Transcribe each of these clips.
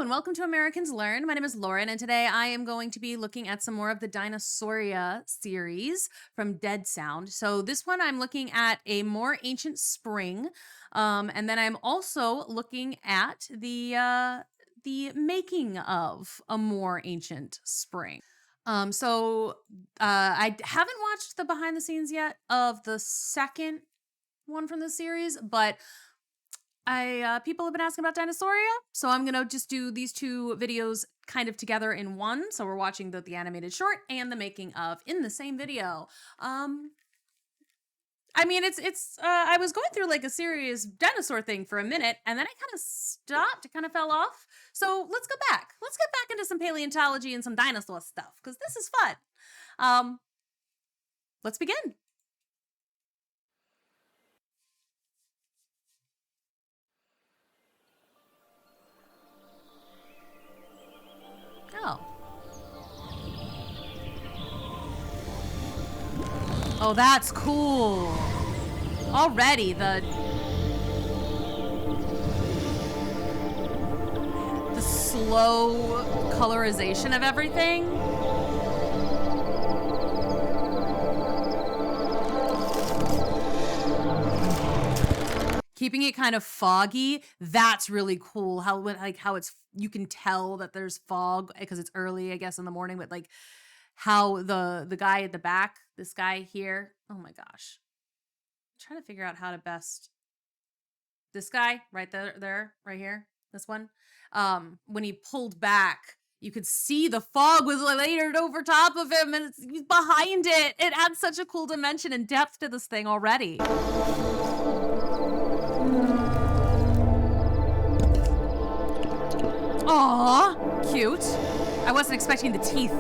and welcome to Americans Learn. My name is Lauren, and today I am going to be looking at some more of the Dinosaura series from Dead Sound. So this one I'm looking at a more ancient spring, and then I'm also looking at the making of a more ancient spring. I haven't watched the behind the scenes yet of the second one from the series, but people have been asking about Dinosaura, so I'm gonna just do these two videos kind of together in one. So we're watching the animated short and the making of in the same video. I mean, I was going through like a serious dinosaur thing for a minute, and then I kind of stopped. It kind of fell off. So let's go back. Let's get back into some paleontology and some dinosaur stuff because this is fun. Let's begin. Oh. Oh, that's cool. Already the slow colorization of everything. Keeping it kind of foggy, that's really cool. How it's, you can tell that there's fog because it's early, I guess, in the morning, but like how the guy at the back, this guy here, oh my gosh. I'm trying to figure out how to best, this guy right there, right here, this one, when he pulled back, you could see the fog was layered over top of him and it's behind it. It adds such a cool dimension and depth to this thing already. Aw, cute. I wasn't expecting the teeth.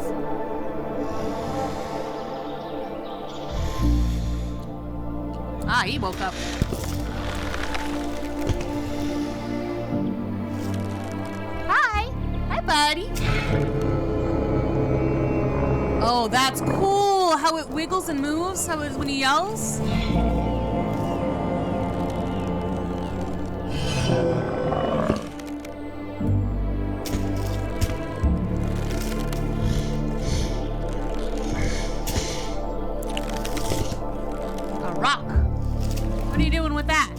Ah, he woke up. Hi. Hi, buddy. Oh, that's cool. How it wiggles and moves, how it, when he yells. Rock. What are you doing with that?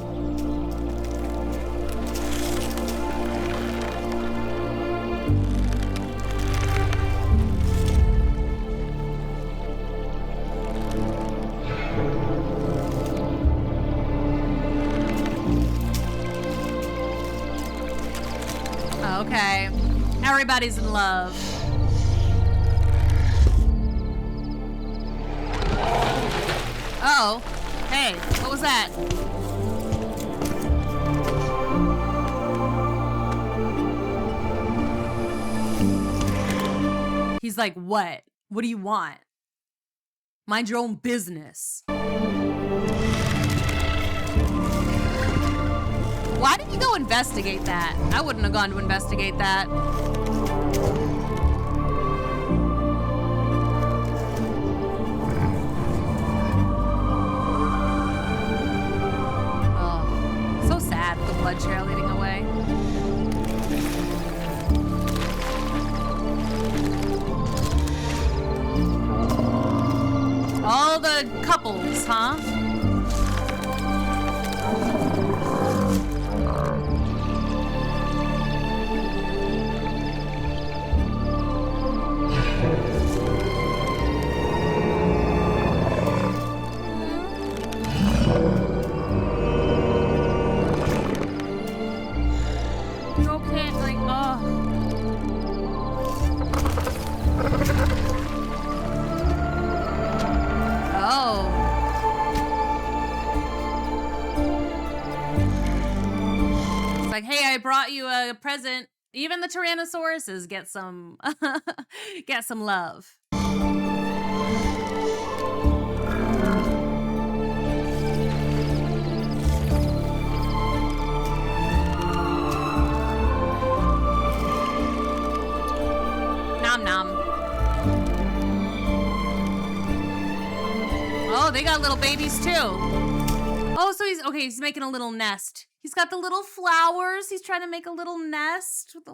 Okay. Everybody's in love. Uh-oh. Hey, what was that? He's like, what? What do you want? Mind your own business. Why did you go investigate that? I wouldn't have gone to investigate that. Blood trail leading away. All the couples, huh? Like, hey, I brought you a present. Even the Tyrannosauruses get some get some love. Nom nom. Oh, they got little babies too. Oh, so he's making a little nest He's got the little flowers. He's trying to make a little nest with the.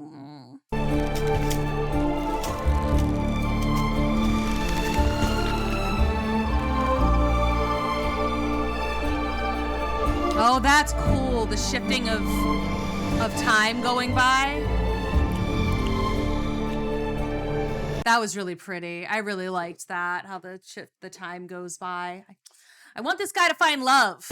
Oh, that's cool. The shifting of time going by. That was really pretty. I really liked that, how the time goes by. I want this guy to find love.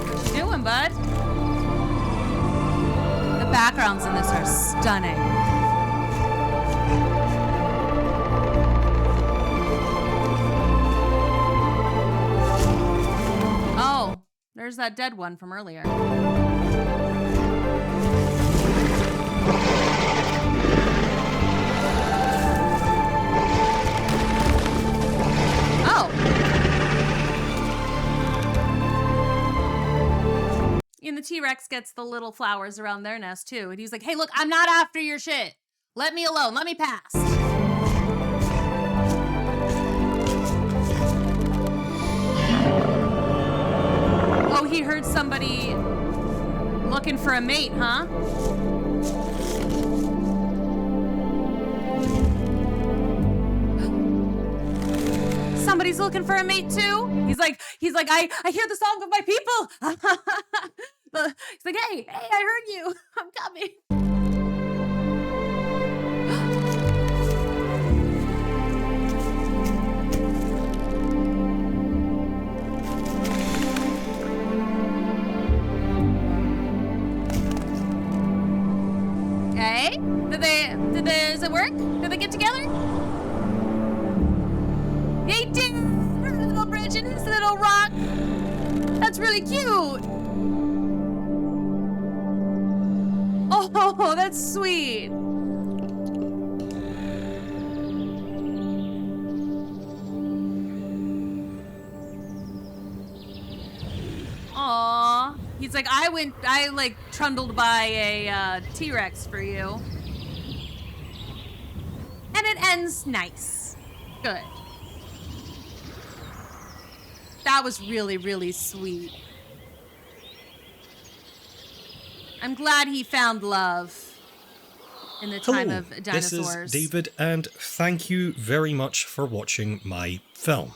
What you doing, bud? The backgrounds in this are stunning. There's that dead one from earlier. Oh. And the T-Rex gets the little flowers around their nest too. And he's like, hey, look, I'm not after your shit. Let me alone. Let me pass. Oh, he heard somebody looking for a mate, huh? Somebody's looking for a mate too? He's like, I hear the song of my people. He's like, hey, I heard you. I'm coming. Okay. Does it work? Did they get together? They did! Her little bridge and his little rock. That's really cute. Oh, that's sweet. Aww. He's like, I like trundled by a T-Rex for you. And it ends nice. Good. That was really, really sweet. I'm glad he found love in the time of dinosaurs. This is David, and thank you very much for watching my film.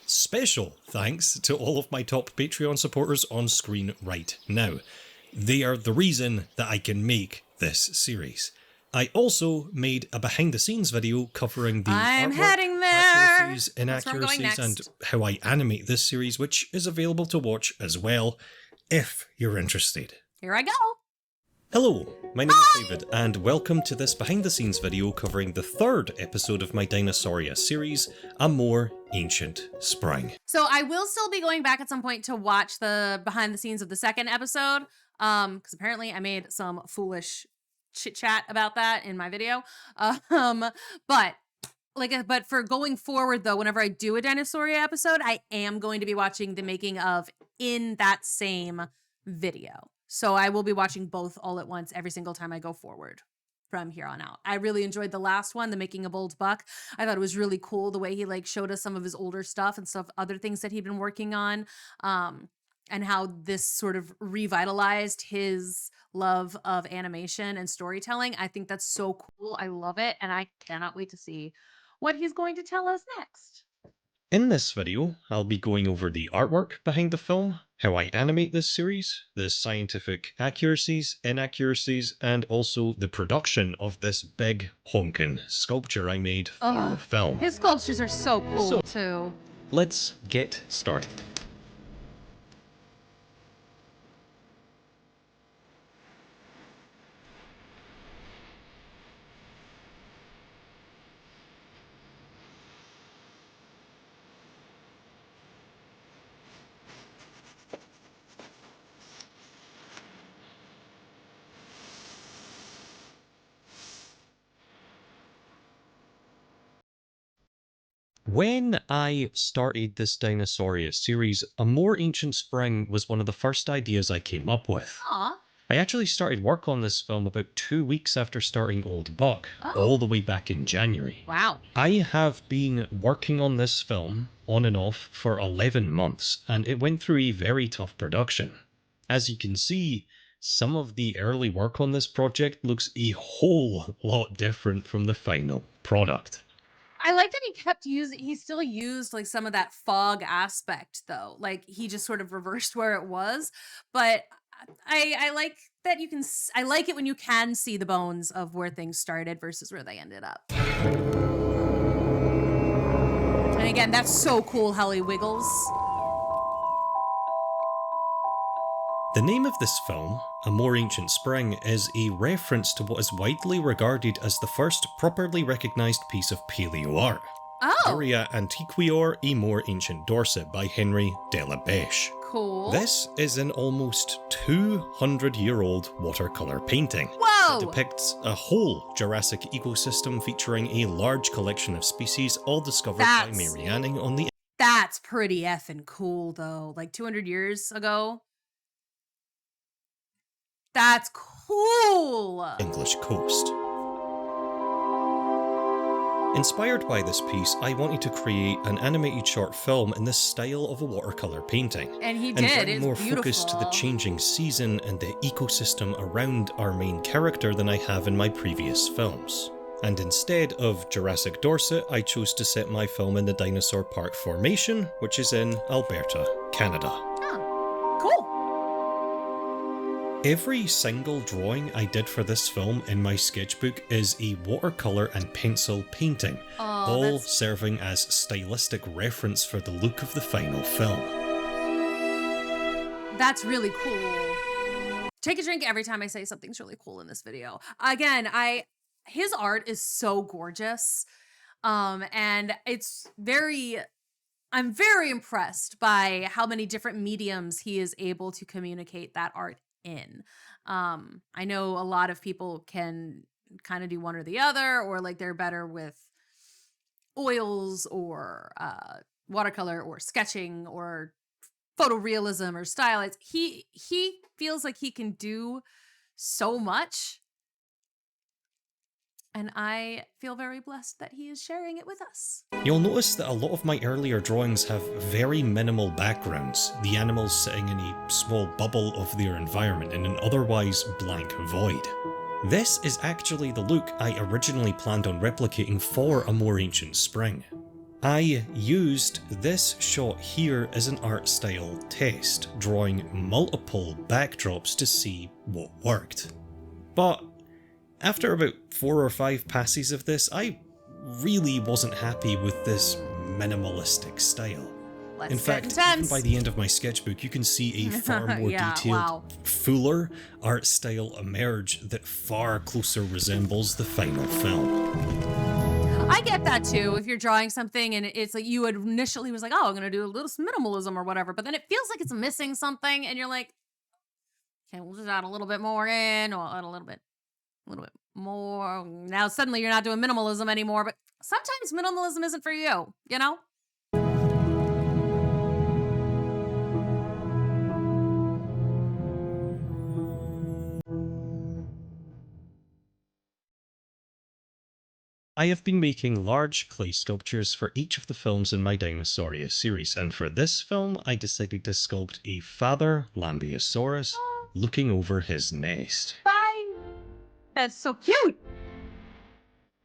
Special thanks to all of my top Patreon supporters on screen right now. They are the reason that I can make this series. I also made a behind-the-scenes video covering the artwork, accuracies, inaccuracies, and how I animate this series, which is available to watch as well, if you're interested. Here I go. Hello, my name is David, and welcome to this behind-the-scenes video covering the third episode of my Dinosaura series, A More Ancient Spring. So I will still be going back at some point to watch the behind-the-scenes of the second episode, because apparently I made some foolish chit-chat about that in my video. But for going forward, though, whenever I do a Dinosaura episode, I am going to be watching the making of in that same video. So I will be watching both all at once every single time I go forward from here on out. I really enjoyed the last one, the making of Old Buck. I thought it was really cool the way he showed us some of his older stuff and other things that he'd been working on, and how this sort of revitalized his love of animation and storytelling. I think that's so cool. I love it, and I cannot wait to see what he's going to tell us next. In this video, I'll be going over the artwork behind the film, how I animate this series, the scientific accuracies, inaccuracies, and also the production of this big honkin' sculpture I made for the film. His sculptures are so cool too. Let's get started. When I started this Dinosaura series, a more ancient spring was one of the first ideas I came up with. Aw. I actually started work on this film about 2 weeks after starting Old Buck, Oh. all the way back in January. Wow. I have been working on this film on and off for 11 months, and it went through a very tough production. As you can see, some of the early work on this project looks a whole lot different from the final product. I like that he still used like some of that fog aspect though. Like he just sort of reversed where it was. But I like that I like it when you can see the bones of where things started versus where they ended up. And again, that's so cool how he wiggles. The name of this film, A More Ancient Spring, is a reference to what is widely regarded as the first properly recognised piece of paleo art. Oh, Aria Antiquior e More Ancient Dorset by Henry de la Beche. cool. This is an almost 200-year-old watercolour painting. Whoa! It depicts a whole Jurassic ecosystem featuring a large collection of species all discovered by Mary Anning on the That's pretty effing cool though. Like 200 years ago. That's cool. English coast. Inspired by this piece, I wanted to create an animated short film in the style of a watercolour painting. And he And did. bring It's more beautiful. focus to the changing season and the ecosystem around our main character than I have in my previous films. And instead of Jurassic Dorset, I chose to set my film in the Dinosaur Park Formation, which is in Alberta, Canada. Oh, cool. Every single drawing I did for this film in my sketchbook is a watercolour and pencil painting, Oh, all serving as stylistic reference for the look of the final film. that's really cool. Take a drink every time I say something's really cool in this video. Again, his art is so gorgeous. And I'm very impressed by how many different mediums he is able to communicate that art in. I know a lot of people can kind of do one or the other, or like they're better with oils or watercolor or sketching or photorealism or stylize. He feels like he can do so much. And I feel very blessed that he is sharing it with us. You'll notice that a lot of my earlier drawings have very minimal backgrounds, the animals sitting in a small bubble of their environment in an otherwise blank void. This is actually the look I originally planned on replicating for A More Ancient Spring. I used this shot here as an art style test, drawing multiple backdrops to see what worked. But after about 4 or 5 passes of this, I really wasn't happy with this minimalistic style. Let's In get fact, intense. even by the end of my sketchbook, you can see a far more Yeah, detailed, wow. fuller art style emerge that far closer resembles the final film. I get that too. If you're drawing something and it's like you had initially was like, oh, I'm gonna do a little minimalism or whatever, but then it feels like it's missing something, and you're like, okay, we'll just add a little bit more in, or add a little bit more. Now suddenly you're not doing minimalism anymore, but sometimes minimalism isn't for you, you know? I have been making large clay sculptures for each of the films in my Dinosaura series, and for this film I decided to sculpt a father Lambeosaurus looking over his nest. Bye. That's so cute.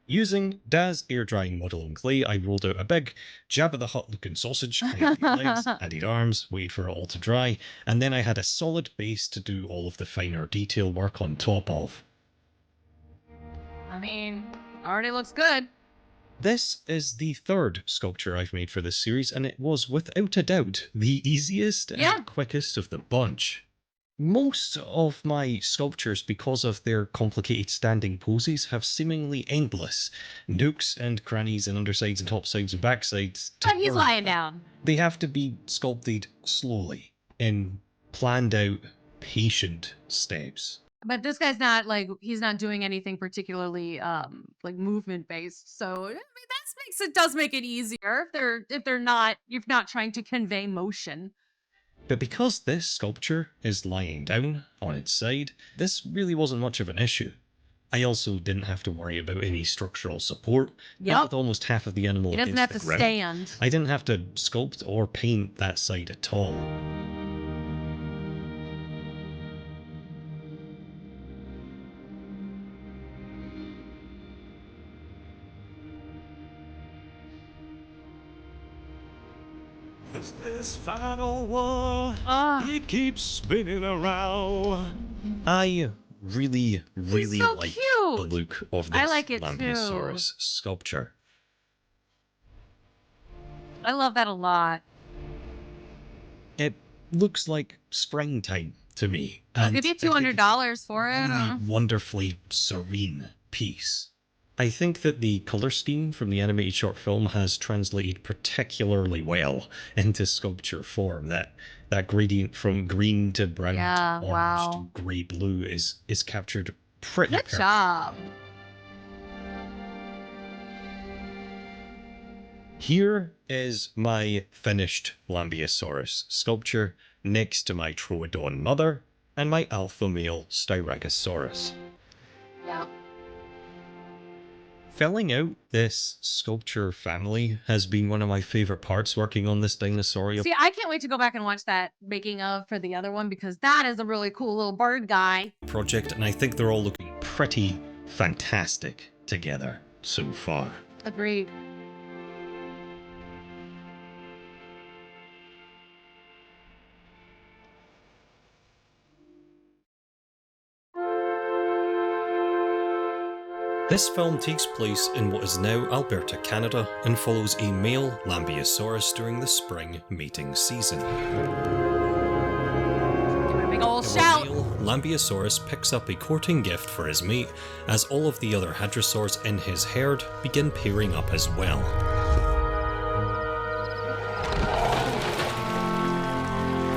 Using Daz air drying model on clay, I rolled out a big Jabba the Hutt looking sausage, added legs, added arms, waited for it all to dry, and then I had a solid base to do all of the finer detail work on top of. I mean, already looks good. This is the third sculpture I've made for this series, and it was without a doubt the easiest and quickest of the bunch. Most of my sculptures, because of their complicated standing poses, have seemingly endless nooks and crannies and undersides and topsides and backsides. But he's lying down. They have to be sculpted slowly in planned out, patient steps. But this guy's not like, he's not doing anything particularly like movement based. So I mean, that it does make it easier if you're not trying to convey motion. But because this sculpture is lying down on its side, this really wasn't much of an issue. I also didn't have to worry about any structural support, and Yep. with almost half of the animal It doesn't against have the to ground, stand. I didn't have to sculpt or paint that side at all. This final one, it keeps spinning around. I really So like the cute. look of I this like it too. Lambeosaurus sculpture. I love that a lot. It looks like springtime to me. I'll And give you I think it's $200 for it. a wonderfully serene piece. I think that the color scheme from the animated short film has translated particularly well into sculpture form. That gradient from green to brown Yeah, to orange wow. to grey blue is captured pretty Good perfectly. job. Here is my finished Lambeosaurus sculpture next to my Troodon mother and my alpha male Styracosaurus. Yeah. Filling out this sculpture family has been one of my favourite parts working on this Dinosauria See, I can't wait to go back and watch that making of for the other one because that is a really cool little bird guy. project, and I think they're all looking pretty fantastic together so far. Agreed. This film takes place in what is now Alberta, Canada, and follows a male Lambeosaurus during the spring mating season. Give it a big old Our shout. male Lambeosaurus picks up a courting gift for his mate, as all of the other hadrosaurs in his herd begin pairing up as well.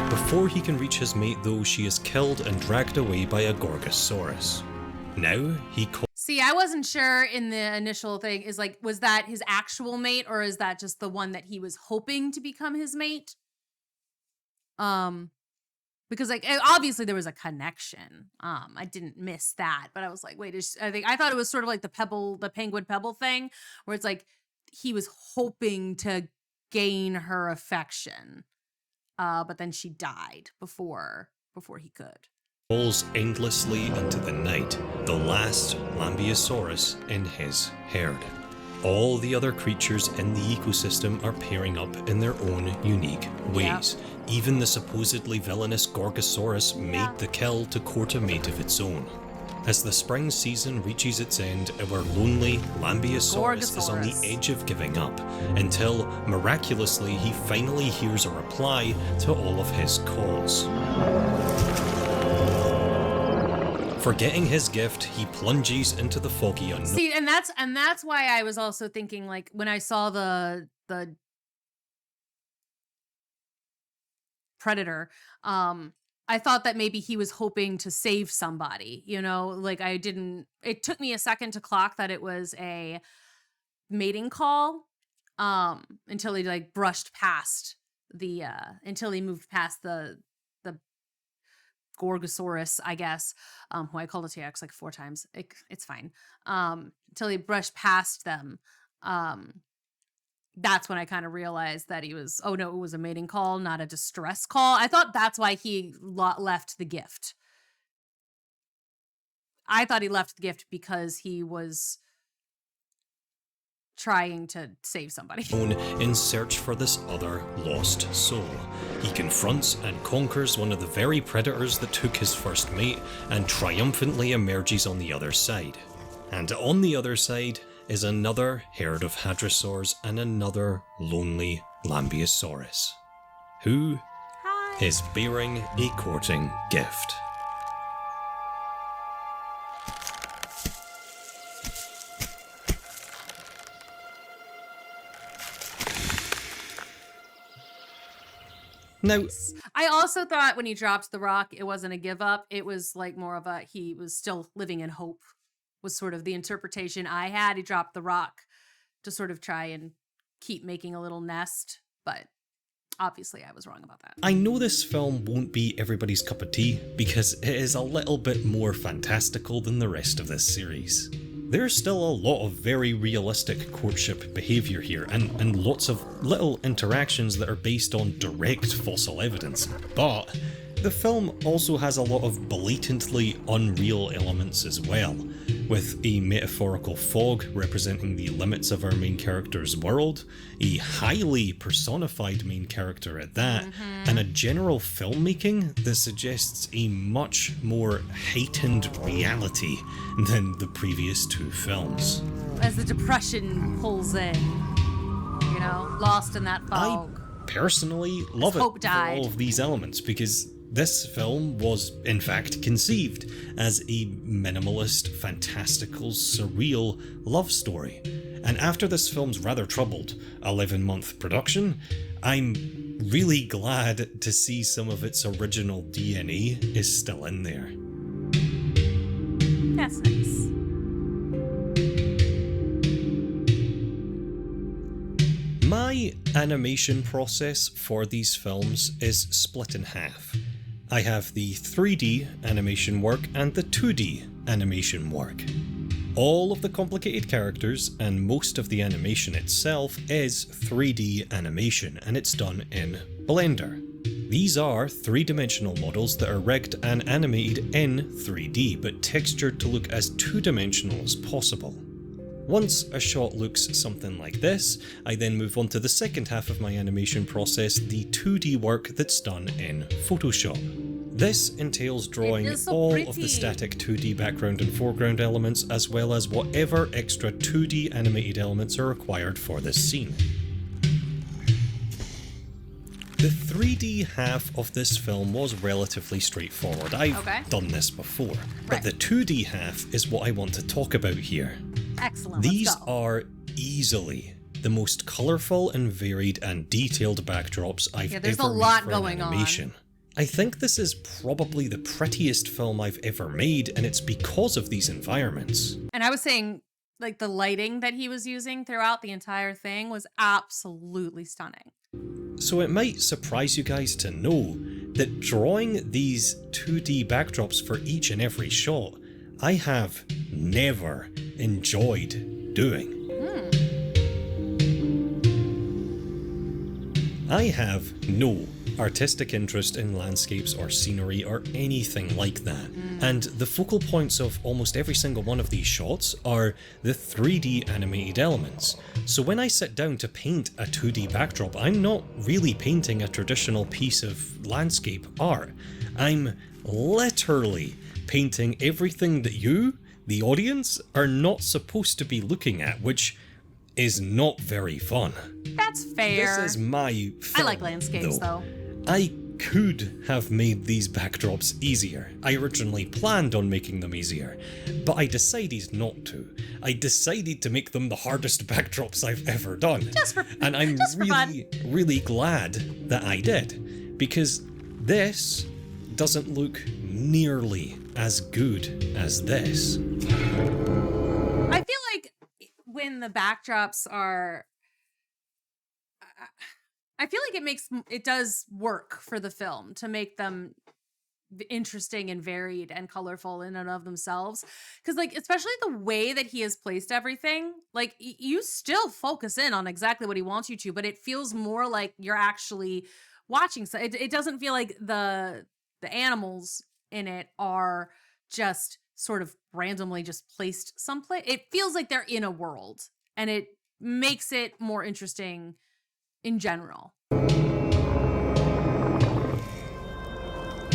Before he can reach his mate though, she is killed and dragged away by a Gorgosaurus. Now he See, I wasn't sure in the initial thing was that his actual mate or is that just the one that he was hoping to become his mate? Because obviously there was a connection. I didn't miss that, but I was like, wait, I thought it was sort of like the penguin pebble thing where it's like he was hoping to gain her affection. But then she died before he could. falls endlessly into the night, the last Lambeosaurus in his herd. All the other creatures in the ecosystem are pairing up in their own unique ways. Even the supposedly villainous Gorgosaurus made the kill to court a mate of its own. As the spring season reaches its end, our lonely Lambeosaurus is on the edge of giving up, until miraculously he finally hears a reply to all of his calls. Forgetting his gift, he plunges into the foggy unknown. See, and that's why I was also thinking, like, when I saw the predator, I thought that maybe he was hoping to save somebody, like it took me a second to clock that it was a mating call, until he brushed past until he moved past the Gorgosaurus, I guess, who I called a T-Rex like 4 times. It's fine. Until he brushed past them. That's when I kind of realized that it was a mating call, not a distress call. I thought that's why he left the gift. I thought he left the gift because he was trying to save somebody. In search for this other lost soul. He confronts and conquers one of the very predators that took his first mate and triumphantly emerges on the other side. And on the other side is another herd of hadrosaurs and another lonely Lambeosaurus, who is bearing a courting gift. Now, I also thought when he dropped the rock, it wasn't a give up. It was like more of he was still living in hope, was sort of the interpretation I had. He dropped the rock to sort of try and keep making a little nest, but obviously I was wrong about that. I know this film won't be everybody's cup of tea because it is a little bit more fantastical than the rest of this series. There's still a lot of very realistic courtship behaviour here, and lots of little interactions that are based on direct fossil evidence, but the film also has a lot of blatantly unreal elements as well, with a metaphorical fog representing the limits of our main character's world, a highly personified main character at that, and a general filmmaking that suggests a much more heightened reality than the previous two films. As the depression pulls in, you know, lost in that fog. I personally love it hope for died. all of these elements because this film was, in fact, conceived as a minimalist, fantastical, surreal love story. And after this film's rather troubled 11-month production, I'm really glad to see some of its original DNA is still in there. That's nice. My animation process for these films is split in half. I have the 3D animation work and the 2D animation work. All of the complicated characters and most of the animation itself is 3D animation, and it's done in Blender. These are three-dimensional models that are rigged and animated in 3D, but textured to look as two-dimensional as possible. Once a shot looks something like this, I then move on to the second half of my animation process, the 2D work that's done in Photoshop. This entails drawing so all pretty. of the static 2D background and foreground elements, as well as whatever extra 2D animated elements are required for this scene. The 3D half of this film was relatively straightforward. I've done this before, but the 2D half is what I want to talk about here. Excellent. These Let's go. are easily the most colourful and varied and detailed backdrops I've there's ever a lot made for going an animation. I think this is probably the prettiest film I've ever made, and it's because of these environments. And I was saying, like, the lighting that he was using throughout the entire thing was absolutely stunning. So it might surprise you guys to know that drawing these 2D backdrops for each and every shot, I have never enjoyed doing. I have no artistic interest in landscapes or scenery or anything like that. And the focal points of almost every single one of these shots are the 3D animated elements. So when I sit down to paint a 2D backdrop, I'm not really painting a traditional piece of landscape art. I'm literally painting everything that you, the audience, are not supposed to be looking at, which is not very fun. That's fair. This is my film, I like landscapes, though. I could have made these backdrops easier. I originally planned on making them easier, but I decided not to. I decided to make them the hardest backdrops I've ever done. And I'm really glad that I did, because this doesn't look nearly as good as this. I feel like when the backdrops are, I feel like it does work for the film to make them interesting and varied and colorful in and of themselves. Because, like, especially the way that he has placed everything, like, you still focus in on exactly what he wants you to, but it feels more like you're actually watching. So it doesn't feel like the animals in it are just sort of randomly just placed someplace. It feels like they're in a world, and it makes it more interesting in general.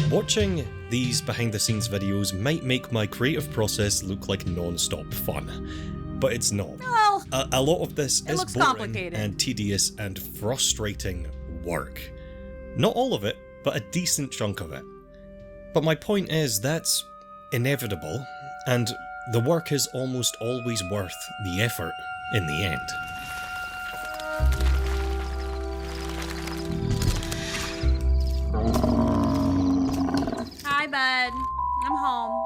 Watching these behind the scenes videos might make my creative process look like non-stop fun, but it's not. Well, a lot of this is looks boring complicated and tedious and frustrating work. Not all of it, but a decent chunk of it. But my point is that's inevitable, and the work is almost always worth the effort in the end. hi, bud. I'm home.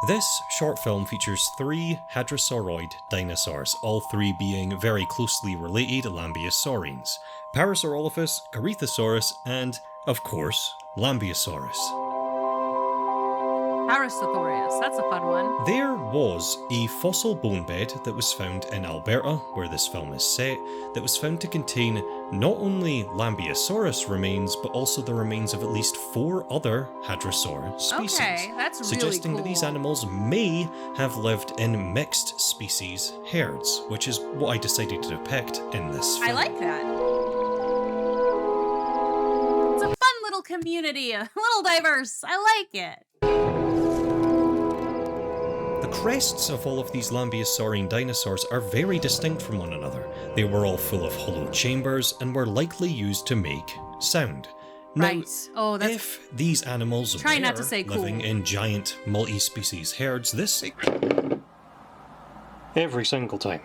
This short film features 3 hadrosauroid dinosaurs, all 3 being very closely related Lambeosaurines: Parasaurolophus, Corythosaurus, and, of course, Lambeosaurus. Parasaurolophus, that's a fun one. There was a fossil bone bed that was found in Alberta, where this film is set, that was found to contain not only Lambeosaurus remains, but also the remains of at least 4 other hadrosaur species. Okay, that's really suggesting cool. that these animals may have lived in mixed species herds, which is what I decided to depict in this film. I like that. It's a fun little community, a little diverse. I like it. The crests of all of these Lambeosaurine dinosaurs are very distinct from one another. They were all full of hollow chambers and were likely used to make sound. Now, Right. Oh, that's if these animals Try were not to say living cool. in giant multi-species herds, this... Every single time.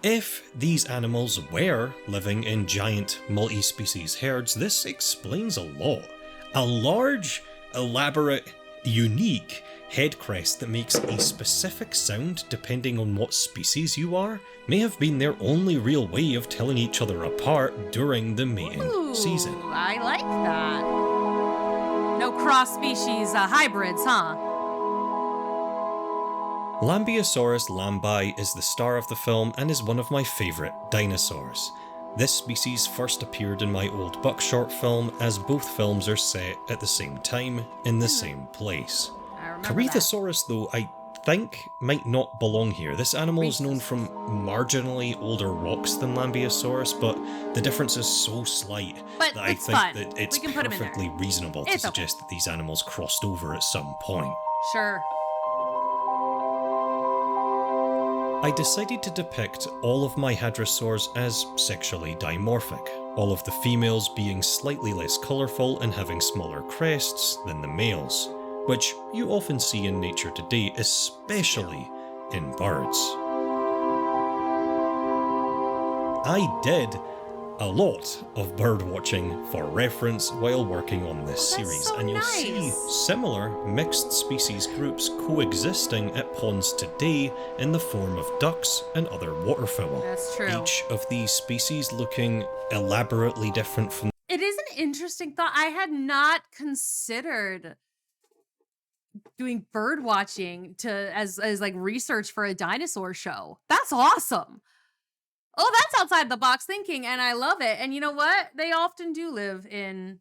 If these animals were living in giant multi-species herds, this explains a lot. A large, elaborate, unique head crest that makes a specific sound depending on what species you are may have been their only real way of telling each other apart during the mating Ooh, season. I like that. No cross-species hybrids, huh? Lambeosaurus lambi is the star of the film and is one of my favourite dinosaurs. This species first appeared in my old Buck short film, as both films are set at the same time in the same place. I remember that. Corythosaurus, though, I think might not belong here. This animal is known from marginally older rocks than Lambeosaurus, but the difference is so slight But that I it's think fun. that it's We can put 'em in there. perfectly reasonable to It's okay. suggest that these animals crossed over at some point. Sure. I decided to depict all of my hadrosaurs as sexually dimorphic, all of the females being slightly less colourful and having smaller crests than the males, which you often see in nature today, especially in birds. I did a lot of bird watching for reference while working on this Oh, that's series, so and you'll see nice. similar mixed species groups coexisting at ponds today in the form of ducks and other waterfowl. That's true. Each of these species looking elaborately different from It is an interesting thought. I had not considered doing bird watching as like research for a dinosaur show. That's awesome. Oh, that's outside the box thinking, and I love it. And you know what? They often do live in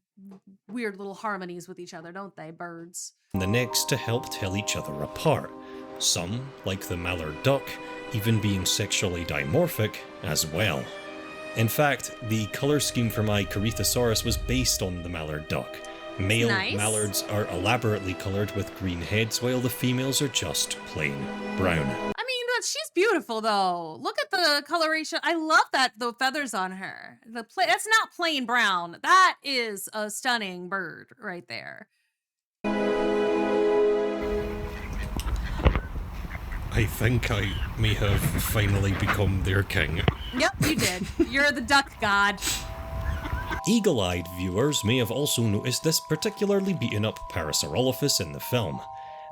weird little harmonies with each other, don't they, birds? the next to help tell each other apart. Some, like the mallard duck, even being sexually dimorphic as well. In fact, the colour scheme for my Corythosaurus was based on the mallard duck. Male Nice. mallards are elaborately coloured with green heads, while the females are just plain brown. I mean, but she's beautiful though. Look at the coloration. I love that the feathers on her. That's not plain brown. That is a stunning bird right there. I think I may have finally become their king. Yep, you did. You're the duck god. Eagle-eyed viewers may have also noticed this particularly beaten up Parasaurolophus in the film.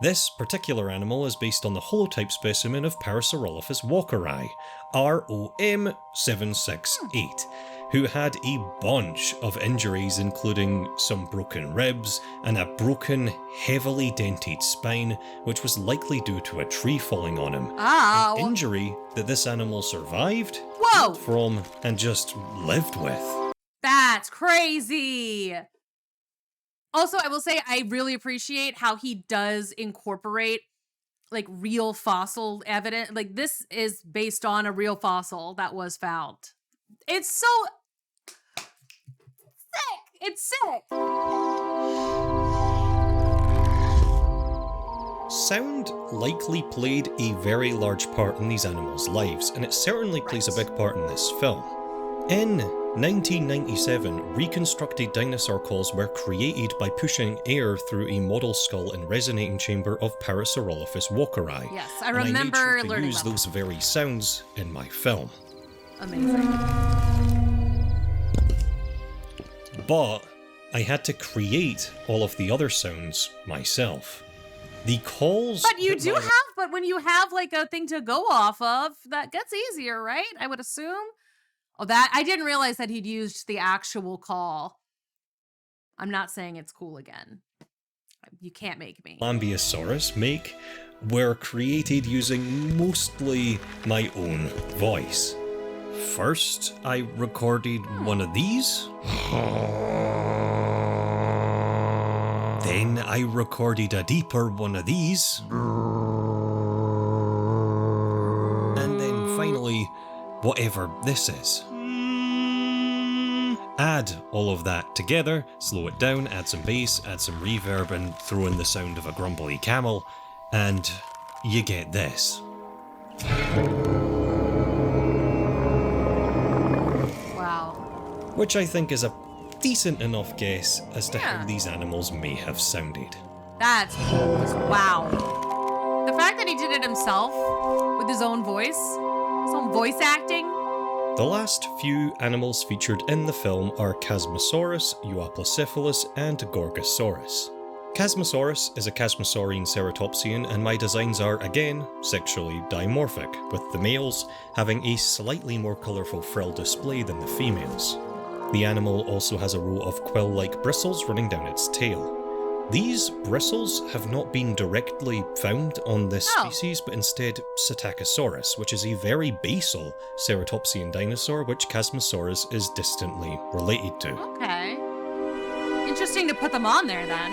This particular animal is based on the holotype specimen of Parasaurolophus walkeri, ROM768, who had a bunch of injuries including some broken ribs and a broken, heavily dented spine, which was likely due to a tree falling on him. Ah, An injury that this animal survived whoa, from and just lived with. that's crazy. Also, I will say I really appreciate how he does incorporate like real fossil evidence. Like this is based on a real fossil that was found. It's so sick. It's sick. Sound likely played a very large part in these animals' lives, and it certainly plays a big part in this film. In 1997, reconstructed dinosaur calls were created by pushing air through a model skull and resonating chamber of Parasaurolophus walkeri. Yes, I And I made remember sure to learning use about those very sounds in my film. Amazing. But I had to create all of the other sounds myself. The calls... But you do have, but when you have like a thing to go off of, that gets easier, right? I would assume. Oh, that, I didn't realize that he'd used the actual call. I'm not saying it's cool again. You can't make me. Lambeosaurus make were created using mostly my own voice. First, I recorded one of these. Then I recorded a deeper one of these. And then finally, whatever this is. Add all of that together, slow it down, add some bass, add some reverb, and throw in the sound of a grumbly camel, and you get this. Wow. Which I think is a decent enough guess as to how these animals may have sounded. That's cool. Wow. The fact that he did it himself with his own voice acting. The last few animals featured in the film are Chasmosaurus, Euoplocephalus, and Gorgosaurus. Chasmosaurus is a chasmosaurine ceratopsian, and my designs are, again, sexually dimorphic, with the males having a slightly more colourful frill display than the females. The animal also has a row of quill-like bristles running down its tail. These bristles have not been directly found on this species, but instead Psittacosaurus, which is a very basal ceratopsian dinosaur which Chasmosaurus is distantly related to. Okay. Interesting to put them on there then.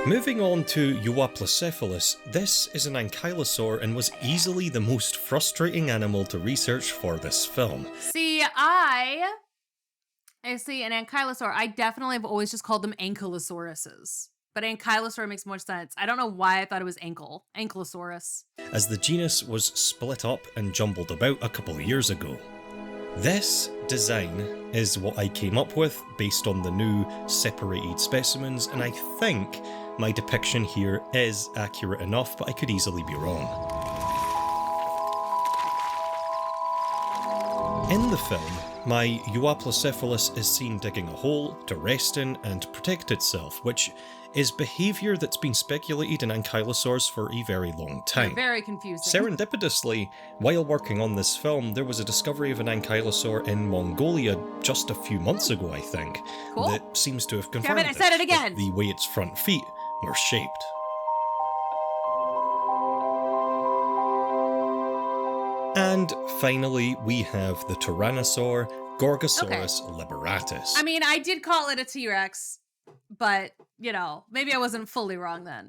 Moving on to Euoplocephalus, this is an ankylosaur and was easily the most frustrating animal to research for this film. See, I see an ankylosaur. I definitely have always just called them ankylosauruses. But ankylosaur makes more sense. I don't know why I thought it was ankylosaurus. As the genus was split up and jumbled about a couple of years ago. This design is what I came up with based on the new separated specimens, and I think my depiction here is accurate enough, but I could easily be wrong. In the film, my Euoplocephalus is seen digging a hole to rest in and protect itself, which is behaviour that's been speculated in ankylosaurs for a very long time. Very confusing. Serendipitously, while working on this film, there was a discovery of an ankylosaur in Mongolia just a few months ago, I think, that seems to have confirmed I said it again! the way its front feet were shaped. And finally, we have the Tyrannosaur, Gorgosaurus liberatus. I mean, I did call it a T-Rex, but, you know, maybe I wasn't fully wrong then.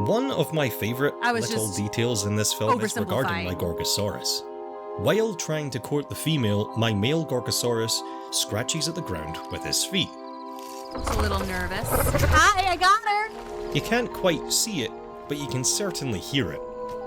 One of my favourite little details in this film is regarding my Gorgosaurus. While trying to court the female, my male Gorgosaurus scratches at the ground with his feet. I was a little nervous. Hi, I got her! You can't quite see it, but you can certainly hear it.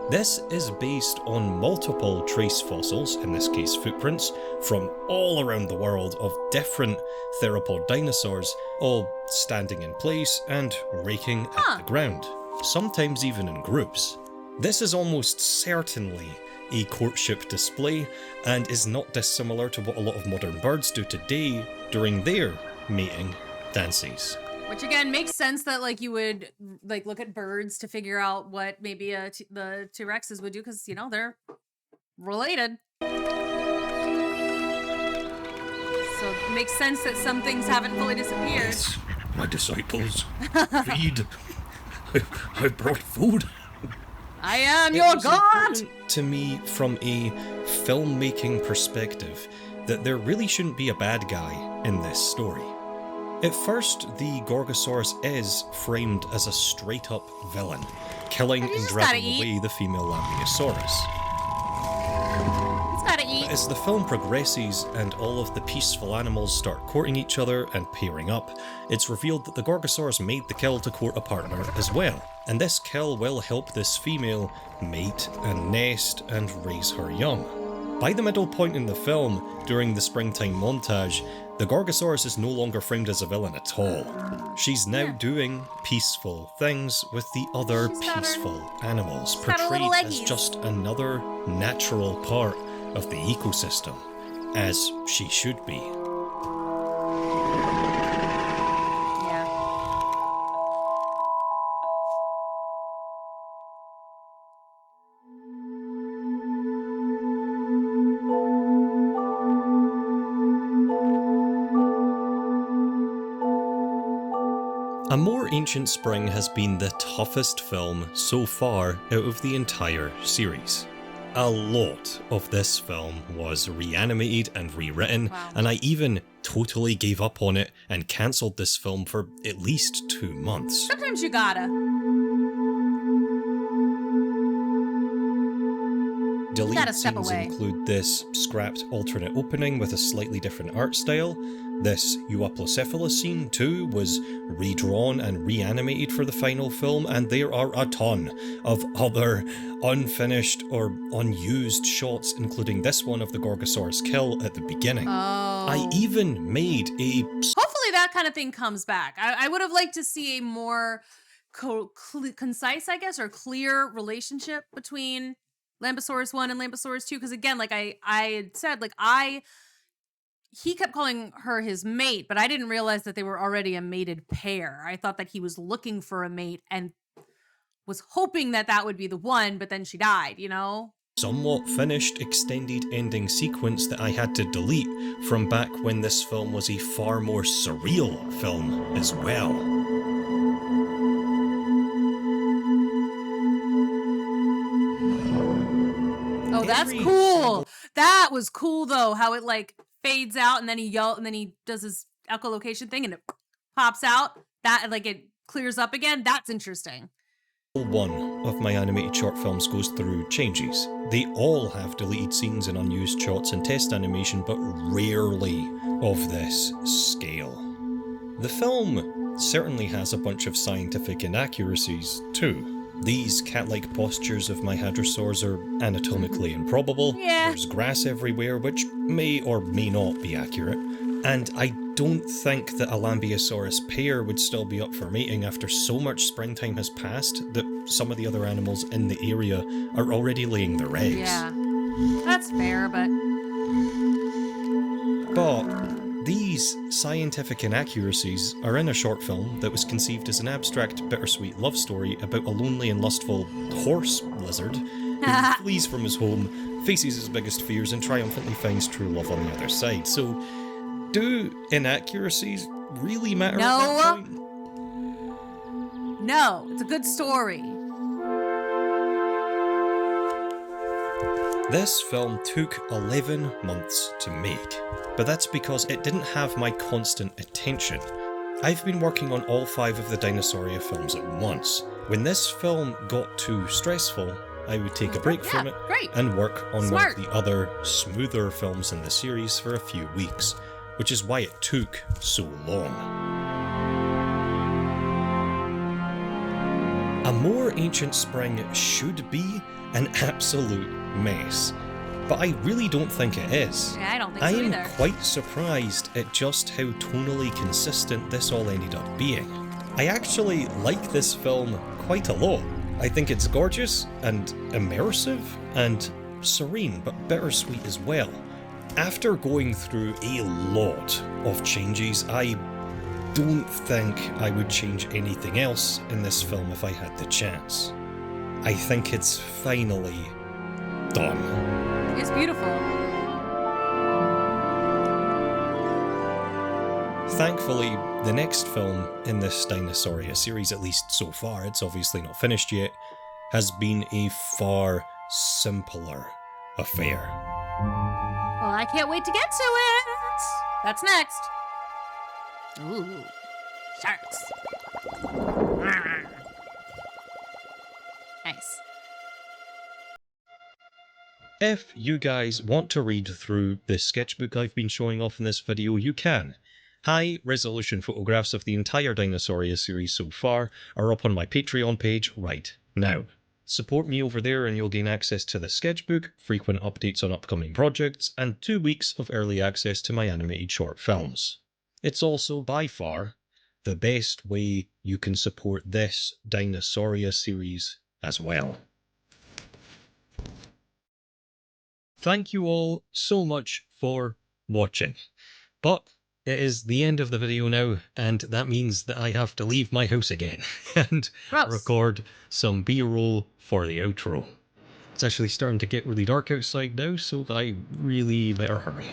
This is based on multiple trace fossils, in this case footprints, from all around the world of different theropod dinosaurs, all standing in place and raking at the ground, sometimes even in groups. This is almost certainly a courtship display, and is not dissimilar to what a lot of modern birds do today during their mating dances. Which again makes sense that like you would like look at birds to figure out what maybe the T-Rexes would do, because you know they're related. So it makes sense that some things haven't fully disappeared. Yes, my disciples, feed. I brought food. I am your god! To me, from a filmmaking perspective, that there really shouldn't be a bad guy in this story. At first, the Gorgosaurus is framed as a straight-up villain, killing and dragging away the female Lambeosaurus. It's gotta eat. But as the film progresses and all of the peaceful animals start courting each other and pairing up, it's revealed that the Gorgosaurus made the kill to court a partner as well. And this kill will help this female mate and nest and raise her young. By the middle point in the film, during the springtime montage, the Gorgosaurus is no longer framed as a villain at all. She's now doing peaceful things with the other peaceful animals, portrayed as just another natural part of the ecosystem, as she should be. A More Ancient Spring has been the toughest film so far out of the entire series. A lot of this film was reanimated and rewritten, Wow. and I even totally gave up on it and cancelled this film for at least 2 months. Sometimes you gotta. Deleted step scenes away. include this scrapped alternate opening with a slightly different art style. This Euoplocephalus scene too was redrawn and reanimated for the final film, and there are a ton of other unfinished or unused shots, including this one of the Gorgosaurus kill at the beginning. I even made a... Hopefully that kind of thing comes back. I would have liked to see a more concise, I guess, or clear relationship between Lambosaurus 1 and Lambosaurus 2, because again, like I had said, like he kept calling her his mate, but I didn't realize that they were already a mated pair. I thought that he was looking for a mate and was hoping that that would be the one, but then she died, you know? Somewhat finished extended ending sequence that I had to delete from back when this film was a far more surreal film as well. Oh, that's cool. That was cool though, how it like fades out and then he does his echolocation thing and it pops out. That like it clears up again. That's interesting. One of my animated short films goes through changes. They all have deleted scenes and unused shots and test animation, but rarely of this scale. The film certainly has a bunch of scientific inaccuracies too. These cat-like postures of my hadrosaurs are anatomically improbable. Yeah. There's grass everywhere, which may or may not be accurate. And I don't think that a Lambeosaurus pair would still be up for mating after so much springtime has passed that some of the other animals in the area are already laying their eggs. Yeah, that's fair, but these scientific inaccuracies are in a short film that was conceived as an abstract, bittersweet love story about a lonely and lustful horse lizard who flees from his home, faces his biggest fears, and triumphantly finds true love on the other side. So, do inaccuracies really matter at that point? No, it's a good story. This film took 11 months to make, but that's because it didn't have my constant attention. I've been working on all 5 of the Dinosaura films at once. When this film got too stressful, I would take a break from it and work on one of the other, smoother films in the series for a few weeks, which is why it took so long. A More Ancient Spring should be an absolute mess, but I really don't think it is. Yeah, I don't think so either. I am quite surprised at just how tonally consistent this all ended up being. I actually like this film quite a lot. I think it's gorgeous and immersive and serene, but bittersweet as well. After going through a lot of changes, I don't think I would change anything else in this film if I had the chance. I think it's finally done. It's beautiful. Thankfully, the next film in this Dinosaura series, at least so far, it's obviously not finished yet, has been a far simpler affair. Well, I can't wait to get to it. That's next. Ooh, sharks. Nice. If you guys want to read through the sketchbook I've been showing off in this video, you can. High-resolution photographs of the entire Dinosaura series so far are up on my Patreon page right now. Support me over there and you'll gain access to the sketchbook, frequent updates on upcoming projects, and 2 weeks of early access to my animated short films. It's also by far the best way you can support this Dinosaura series as well. Thank you all so much for watching. But it is the end of the video now, and that means that I have to leave my house again and record some B-roll for the outro. It's actually starting to get really dark outside now, so I really better hurry.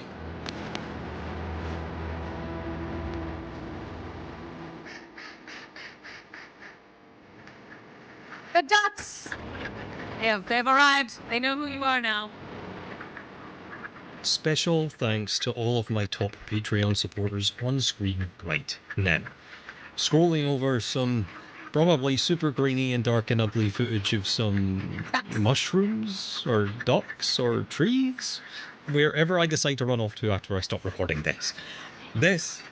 The ducks! They've arrived. They know who you are now. Special thanks to all of my top Patreon supporters on screen right now. Scrolling over some probably super grainy and dark and ugly footage of some mushrooms or ducks or trees, wherever I decide to run off to after I stop recording this. This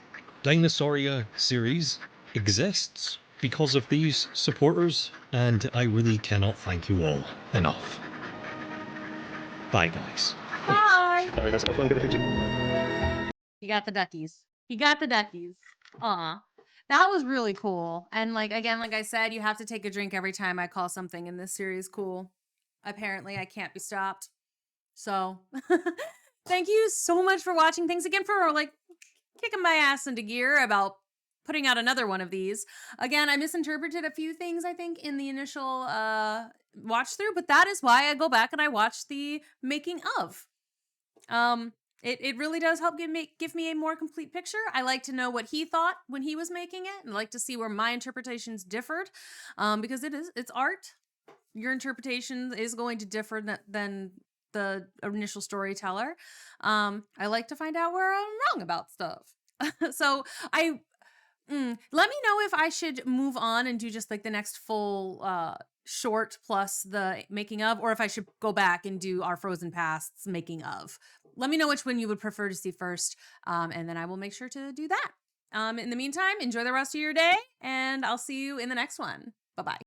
Dinosaura series exists because of these supporters, and I really cannot thank you all enough. Bye, guys. Bye! Sorry, that's not You got the duckies. You got the duckies. Aw. That was really cool. And like again, like I said, you have to take a drink every time I call something in this series cool. Apparently I can't be stopped. So thank you so much for watching. Thanks again for like kicking my ass into gear about putting out another one of these. Again, I misinterpreted a few things, I think, in the initial watch through, but that is why I go back and I watch the making of. It really does help give me a more complete picture. I like to know what he thought when he was making it, and I like to see where my interpretations differed, because it's art. Your interpretation is going to differ than the initial storyteller. I like to find out where I'm wrong about stuff. So let me know if I should move on and do just like the next full short plus the making of, or if I should go back and do our Frozen Pasts making of. Let me know which one you would prefer to see first, and then I will make sure to do that. In the meantime, enjoy the rest of your day, and I'll see you in the next one. Bye-bye.